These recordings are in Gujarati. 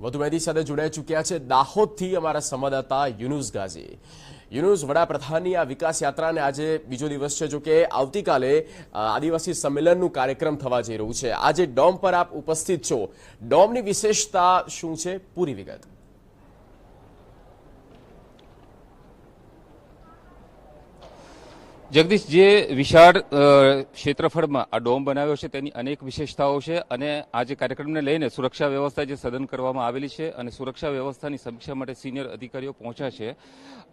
વધુ માહિતી સાથે જોડાઈ ચૂક્યા છે દાહોદથી અમારા સંવાદદાતા યુનુસ ગાઝી। યુનુસ, વડાપ્રધાનની આ વિકાસ યાત્રાને આજે બીજો દિવસ છે, જો કે આવતીકાલે આદિવાસી સંમેલનનું કાર્યક્રમ થવા જઈ રહ્યું છે। આજે ડોમ પર આપ ઉપસ્થિત છો, ડોમની વિશેષતા શું છે, પૂરી વિગત। जगदीश, जे विशाળ क्षेत्रफळમાં આ ડોમ બનાવ્યો છે તેની અનેક વિશેષતાઓ છે અને આ જે કાર્યક્રમને લઈને સુરક્ષા વ્યવસ્થા જે સઘન કરવામાં આવેલી છે અને સુરક્ષા વ્યવસ્થાની સમીક્ષા માટે સિનિયર અધિકારીઓ પહોંચ્યા છે।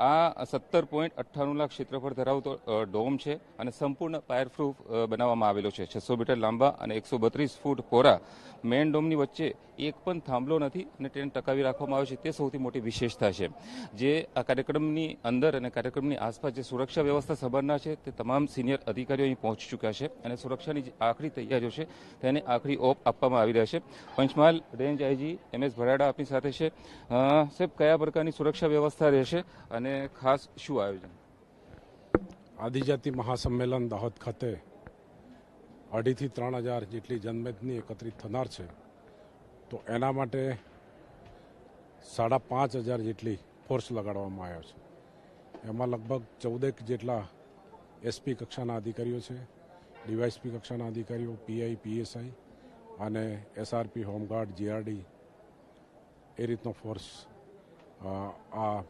આ 17.98 લાખ ક્ષેત્રફળ ધરાવતો ડોમ છે અને સંપૂર્ણ ફાયરપ્રૂફ બનાવવામાં આવેલો છે। 600 મીટર લાંબા અને 132 ફૂટ પહોળા મેઇન ડોમની વચ્ચે એક પણ થાંભલો નથી અને તેને ટકાવી રાખવામાં આવ્યો છે, તે સૌથી મોટી વિશેષતા છે। જે આ કાર્યક્રમની અંદર અને કાર્યક્રમની આસપાસ જે સુરક્ષા વ્યવસ્થા સંભાળનાર છે તે તમામ સિનિયર અધિકારીઓ અહીં પહોંચી ચૂક્યા છે અને સુરક્ષાની જે આખરી તૈયારીઓ છે તેને આખરી ઓપ આપવામાં આવી રહ્યા છે। Panchmahal range IG MS Bharada આપણી સાથે છે। સાહેબ, કયા પ્રકારની સુરક્ષા વ્યવસ્થા રહેશે અને ખાસ શું આયોજન? આદિજાતિ મહાસંમેલન દાહોદ ખાતે 2,500 થી 3,000 જેટલી જનમેદની એકત્રિત થનાર છે, તો એના માટે 5,500 જેટલી ફોર્સ લગાડવામાં આવ્યો છે। એમાં લગભગ 14 જેટલા એસપી કક્ષાના અધિકારીઓ છે, ડીવાયએસપી કક્ષાના અધિકારીઓ, પીઆઈ, પીએસઆઈ અને એસઆરપી, હોમગાર્ડ, જીઆરડી એ રીતનો ફોર્સ આ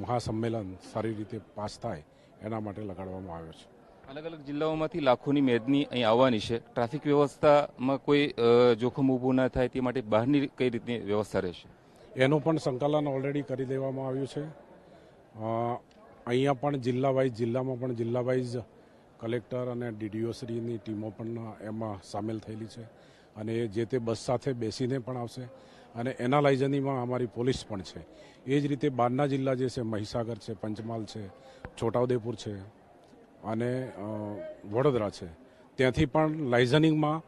મહાસંમેલન સારી રીતે પાસ થાય એના માટે લગાડવામાં આવ્યો છે। અલગ અલગ જિલ્લાઓમાંથી લાખોની મેદની અહીં આવવાની છે। ટ્રાફિક વ્યવસ્થામાં કોઈ જોખમ ઊભું ન થાય તે માટે બહારની કઈ રીતની વ્યવસ્થા રહેશે? એનું પણ સંકલન ઓલરેડી કરી દેવામાં આવ્યું છે। અહીંયા પણ જિલ્લામાં પણ જિલ્લા વાઇઝ કલેક્ટર અને ડીડીઓ શ્રીની ટીમો પણ એમાં સામેલ થયેલી છે અને એ જે તે બસ સાથે બેસીને પણ આવશે અને એનાલાઇઝનીમાં અમારી પોલીસ પણ છે। એ જ રીતે બહારના જિલ્લા જે છે, મહીસાગર છે, પંચમહાલ છે, છોટાઉદેપુર છે અને વડોદરા છે, ત્યાંથી પણ લાઇઝનિંગમાં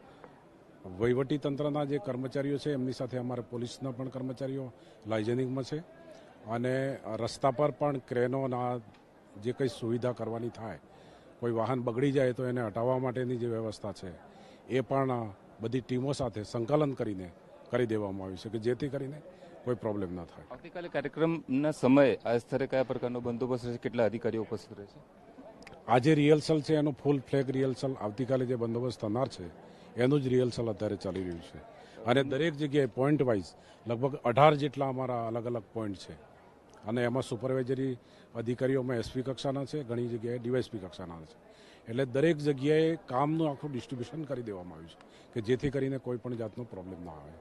વહીવટીતંત્રના જે કર્મચારીઓ છે એમની સાથે અમારા પોલીસના પણ કર્મચારીઓ લાઇઝનિંગમાં છે અને રસ્તા પર પણ ક્રેનોના જે કંઈ સુવિધા કરવાની થાય, કોઈ વાહન બગડી જાય તો એને હટાવવા માટેની જે વ્યવસ્થા છે એ પણ બધી ટીમો સાથે સંકલન કરીને કરી દેવામાં આવ્યું છે કે જેથી કરીને કોઈ પ્રોબ્લેમ ન થાય। આવતીકાલે કાર્યક્રમના સમયે આ સ્થળે કયા પ્રકારનો બંદોબસ્ત રહેશે, કેટલા અધિકારીઓ ઉપસ્થિત રહેશે? આજે રિહર્સલ છે, એનું ફૂલ ફ્લેગ રિહર્સલ, આવતીકાલે જે બંદોબસ્ત થનાર છે એનું જ રિહર્સલ અત્યારે ચાલી રહ્યું છે અને દરેક જગ્યાએ પોઈન્ટ વાઇઝ લગભગ 18 જેટલા અમારા અલગ અલગ પોઈન્ટ છે અને એમાં સુપરવાઇઝરી અધિકારીઓમાં એસપી કક્ષાના છે, ઘણી જગ્યાએ ડીવાયએસપી કક્ષાના છે, એટલે દરેક જગ્યાએ કામનું આખું ડિસ્ટ્રીબ્યુશન કરી દેવામાં આવ્યું છે કે જેથી કરીને કોઈ પણ જાતનો પ્રોબ્લેમ ના આવે।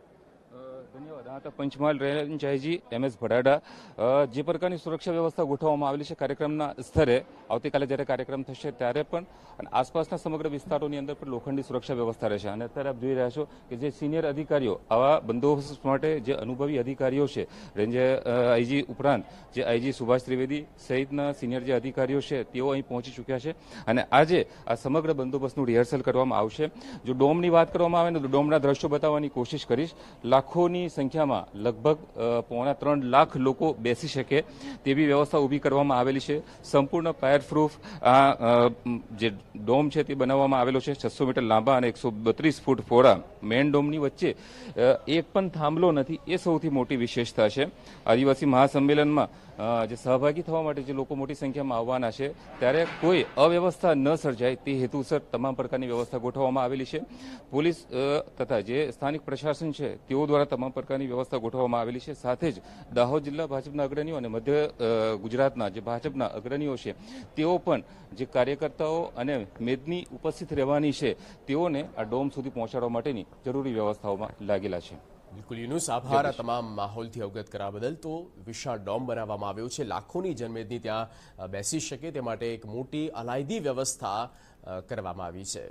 ધન્યવાદ। આ તો Panchmahal range IG MS Bharada જે પ્રકારની સુરક્ષા વ્યવસ્થા ગોઠવવામાં આવેલી છે કાર્યક્રમના સ્તરે, આવતીકાલે જ્યારે કાર્યક્રમ થશે ત્યારે પણ અને આસપાસના સમગ્ર વિસ્તારોની અંદર પણ લોખંડી સુરક્ષા વ્યવસ્થા રહેશે અને અત્યારે આપ જોઈ રહ્યા છો કે જે સિનિયર અધિકારીઓ આવા બંદોબસ્ત માટે જે અનુભવી અધિકારીઓ છે, રેન્જ આઈજી ઉપરાંત જે આઈજી સુભાષ ત્રિવેદી સહિતના સિનિયર જે અધિકારીઓ છે તેઓ અહીં પહોંચી ચૂક્યા છે અને આજે આ સમગ્ર બંદોબસ્તનું રિહર્સલ કરવામાં આવશે। જો ડોમની વાત કરવામાં આવે ને તો ડોમના દ્રશ્યો બતાવવાની કોશિશ કરીશ। લાખોની સંખ્યામાં લગભગ 3.25 લાખ લોકો બેસી શકે તેવી વ્યવસ્થા ઊભી કરવામાં આવેલી છે। સંપૂર્ણ ફાયરપ્રૂફ આ જે ડોમ છે તે બનાવવામાં આવેલો છે। 600 મીટર લાંબા અને 132 ફૂટ પહોળા મેઇન ડોમની વચ્ચે એક પણ થાંભલો નથી, એ સૌથી મોટી વિશેષતા છે। આદિવાસી મહાસંમેલનમાં જે સહભાગી થવા માટે જે લોકો મોટી સંખ્યામાં આવવાના છે ત્યારે કોઈ અવ્યવસ્થા ન સર્જાય તે હેતુસર તમામ પ્રકારની વ્યવસ્થા ગોઠવવામાં આવેલી છે। પોલીસ તથા જે સ્થાનિક પ્રશાસન છે તેઓ દ્વારા તમામ પ્રકારની વ્યવસ્થા ગોઠવવામાં આવેલી છે। સાથે જ દાહોદ જિલ્લા ભાજપના અગ્રણીઓ અને મધ્ય ગુજરાતના જે ભાજપના અગ્રણીઓ છે તેઓ પણ જે કાર્યકર્તાઓ અને મેદની ઉપસ્થિત રહેવાની છે તેઓને આ ડોમ સુધી પહોંચાડવા માટેની જરૂરી વ્યવસ્થાઓમાં લાગેલા છે। બિલકુલ યુનુસ, આભાર આ તમામ માહોલથી અવગત કરવા બદલ। તો વિશાળ ડોમ બનાવવામાં આવ્યો છે, લાખોની જનમેદની ત્યાં બેસી શકે તે માટે એક મોટી અલાયદી વ્યવસ્થા કરવામાં આવી છે।